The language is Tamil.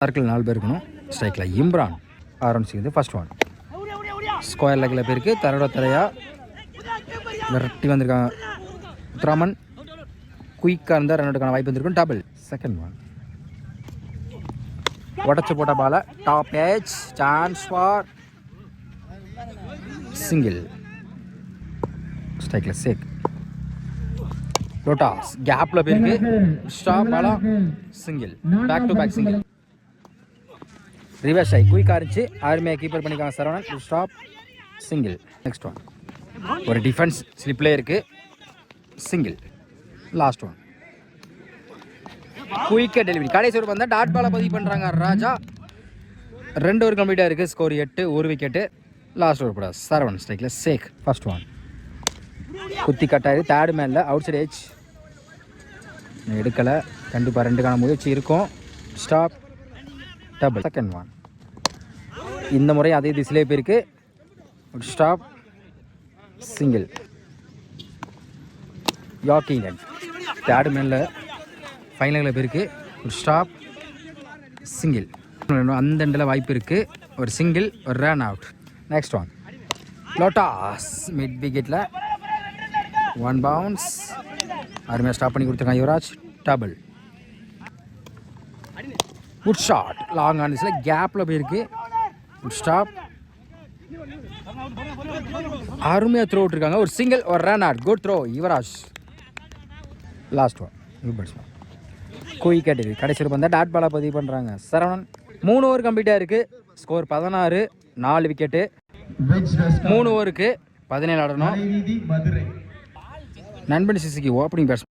சர்க்கிள் 4 பேர் இருக்கணும். ஸ்ட்ரைக்கில் இம்ரான் ஆரம்பிச்சிக்கிறது ஃபர்ஸ்ட் ஒன். ஸ்கொயர் லெக்கில் பேருக்கு தரையா விரட்டி வந்திருக்காங்க. உத்ராமன் குயிக்காக இருந்தால் ரன்னுக்கான வாய்ப்பு வந்திருக்கும். டபுள். செகண்ட் ஒன் உடச்சு போட்ட பால top edge chance for single. ஸ்ட்ரைக்கில் சேக் லோட்டாஸ் கேப்பில் பேருக்கு ஸ்டாப் பாலா single. Back to back single. Reverse ஆகி குயிக்காக இருந்துச்சு. அருமையாக கீப்பர் பண்ணிக்காங்க Saravanan. Stop single. Next one ஒரு டிஃபென்ஸ் ஸ்லிப்லேயே இருக்குது. சிங்கிள். லாஸ்ட் ஒன் குயிக்காக டெலிவரி. கடைசி ஒரு வந்தால் டாட் பாலை பதிவு பண்ணுறாங்க ராஜா. 2 ஓவர் கம்ப்ளீட்டாக இருக்குது. Score 8, 1 wicket. லாஸ்ட் ஓவர் கூட சரவணன். ஸ்ட்ரைக்கில் சேக் ஃபர்ஸ்ட் ஒன் குத்தி கட்டாயது. தேர்ட் மேனில் அவுட் சைட் ஏஜ் எடுக்கலை. கண்டிப்பாக 2க்கான முயற்சி இருக்கும். Stop double. செகண்ட் ஒன் இந்த முறை அதே திசையிலே போயிருக்கு. Stop single. யாக்கிங் தேர்ட் மேனில் ஃபைனலில் போயிருக்கு. ஒரு ஸ்டாப் சிங்கிள். அந்த எண்டில் வாய்ப்பு இருக்குது. ஒரு சிங்கிள், ஒரு ரன் அவுட். நெக்ஸ்ட் ஒன் லோட்டாஸ் மிட் விக்கெட்டில் 1 பவுன்ஸ். அருமையாக ஸ்டாப் பண்ணி கொடுத்துருக்காங்க Yuvraj. Double. Good shot long ஆனிஸில் கேப்பில் போயிருக்கு. Good stop. அருமையாக த்ரோ விட்டுருக்காங்க. ஒரு சிங்கிள், ஒரு run out. Good throw Yuvraj. Last one good batsman quick கேட்டது. கடைசியில் வந்தால் டாட் பாலாக பதிவு பண்ணுறாங்க சரவணன். 3 ஓவர் கம்ப்ளீட்டாக இருக்குது. Score 16, 4 wicket. 3 ஓவருக்கு 17 ஆடணும். நண்பன் சிசிக்கு ஓப்பனிங் பேட்ஸ்மேன்